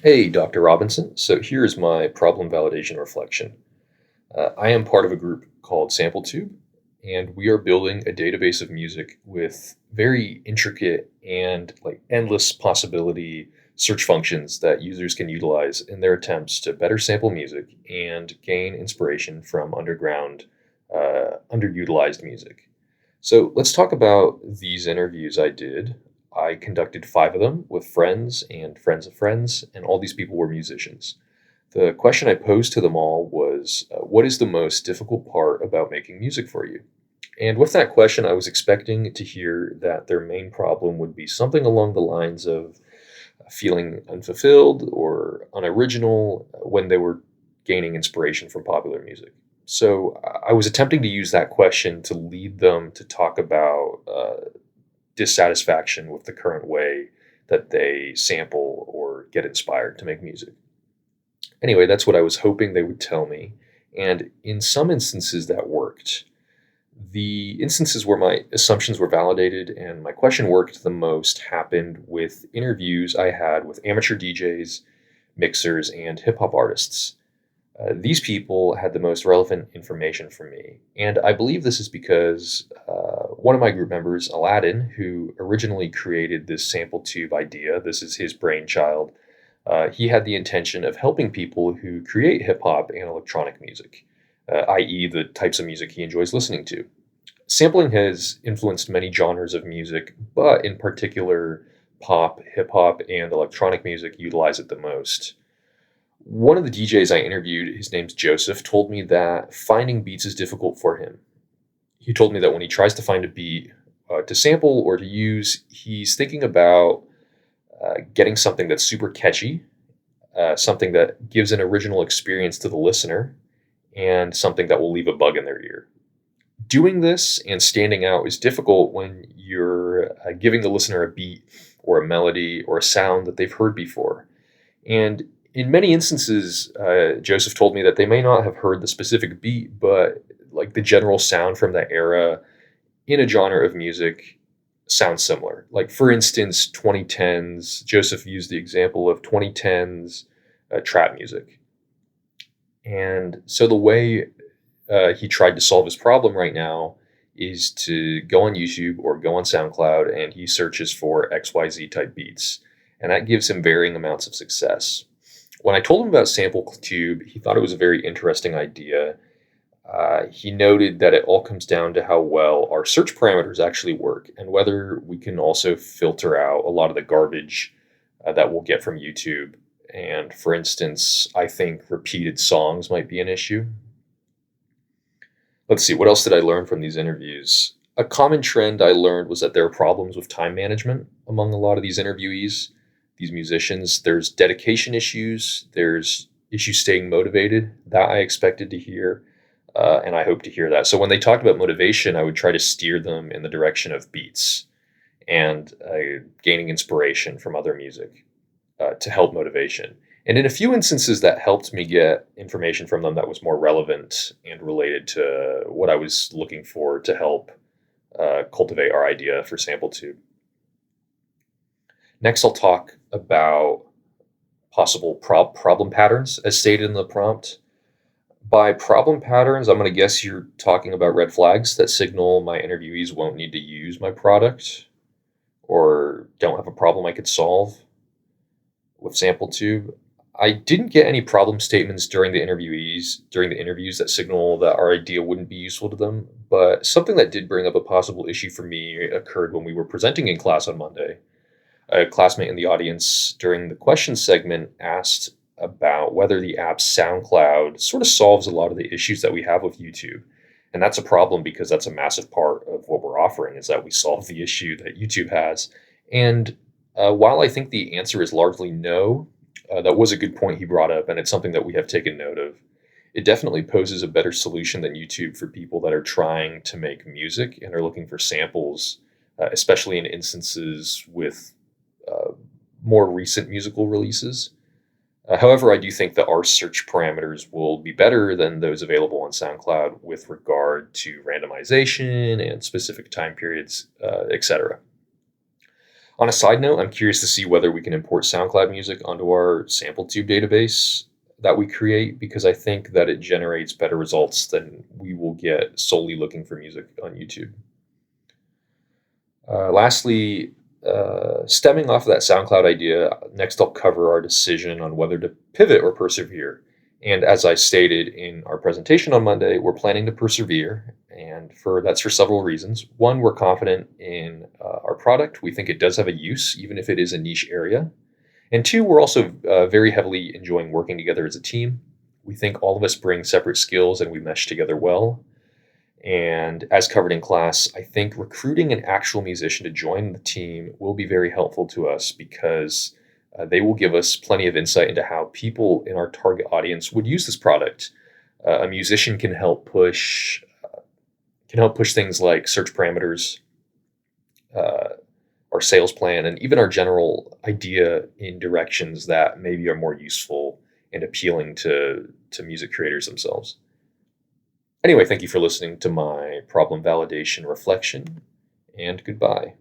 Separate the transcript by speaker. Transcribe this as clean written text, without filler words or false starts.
Speaker 1: Hey, Dr. Robinson. So here's my problem validation reflection. I am part of a group called SampleTube, and we are building a database of music with very intricate and endless possibility search functions that users can utilize in their attempts to better sample music and gain inspiration from underutilized music. So let's talk about these interviews I did. I conducted five of them with friends and friends of friends, and all these people were musicians. The question I posed to them all was, what is the most difficult part about making music for you? And with that question, I was expecting to hear that their main problem would be something along the lines of feeling unfulfilled or unoriginal when they were gaining inspiration from popular music. So I was attempting to use that question to lead them to talk about dissatisfaction with the current way that they sample or get inspired to make music. Anyway, that's what I was hoping they would tell me. And in some instances, that worked. The instances where my assumptions were validated and my question worked the most happened with interviews I had with amateur DJs, mixers, and hip hop artists. These people had the most relevant information for me. And I believe this is because one of my group members, Aladdin, who originally created this sample tube idea, this is his brainchild, he had the intention of helping people who create hip hop and electronic music, i.e., the types of music he enjoys listening to. Sampling has influenced many genres of music, but in particular, pop, hip hop, and electronic music utilize it the most. One of the DJs I interviewed, his name's Joseph, told me that finding beats is difficult for him. He told me that when he tries to find a beat to sample or to use, he's thinking about getting something that's super catchy, something that gives an original experience to the listener, and something that will leave a bug in their ear. Doing this and standing out is difficult when you're giving the listener a beat or a melody or a sound that they've heard before. And in many instances, Joseph told me that they may not have heard the specific beat, but like the general sound from that era in a genre of music sounds similar. Like, for instance, 2010s, Joseph used the example of 2010s trap music. And so the way he tried to solve his problem right now is to go on YouTube or go on SoundCloud and he searches for XYZ type beats. And that gives him varying amounts of success. When I told him about SampleTube, he thought it was a very interesting idea. He noted that it all comes down to how well our search parameters actually work and whether we can also filter out a lot of the garbage that we'll get from YouTube. And for instance, I think repeated songs might be an issue. Let's see, what else did I learn from these interviews? A common trend I learned was that there are problems with time management among a lot of these interviewees, these musicians. There's dedication issues, there's issues staying motivated. That I expected to hear, and I hope to hear that. So when they talked about motivation, I would try to steer them in the direction of beats and gaining inspiration from other music to help motivation. And in a few instances, that helped me get information from them that was more relevant and related to what I was looking for to help cultivate our idea for SampleTube. Next, I'll talk about possible problem patterns as stated in the prompt. By problem patterns, I'm going to guess you're talking about red flags that signal my interviewees won't need to use my product or don't have a problem I could solve with SampleTube. I didn't get any problem statements during the interviews that signal that our idea wouldn't be useful to them, but something that did bring up a possible issue for me occurred when we were presenting in class on Monday. A classmate in the audience during the question segment asked about whether the app SoundCloud sort of solves a lot of the issues that we have with YouTube. And that's a problem because that's a massive part of what we're offering is that we solve the issue that YouTube has. And while I think the answer is largely no, that was a good point he brought up, and it's something that we have taken note of. It definitely poses a better solution than YouTube for people that are trying to make music and are looking for samples, especially in instances with more recent musical releases. However, I do think that our search parameters will be better than those available on SoundCloud with regard to randomization and specific time periods, etc. On a side note, I'm curious to see whether we can import SoundCloud music onto our SampleTube database that we create because I think that it generates better results than we will get solely looking for music on YouTube. Lastly, stemming off of that SoundCloud idea, next I'll cover our decision on whether to pivot or persevere. And as I stated in our presentation on Monday, we're planning to persevere, and that's for several reasons. One, we're confident in our product. We think it does have a use, even if it is a niche area. And two, we're also very heavily enjoying working together as a team. We think all of us bring separate skills and we mesh together well. And as covered in class, I think recruiting an actual musician to join the team will be very helpful to us because they will give us plenty of insight into how people in our target audience would use this product. A musician can help push things like search parameters, our sales plan, and even our general idea in directions that maybe are more useful and appealing to music creators themselves. Anyway, thank you for listening to my problem validation reflection, and goodbye.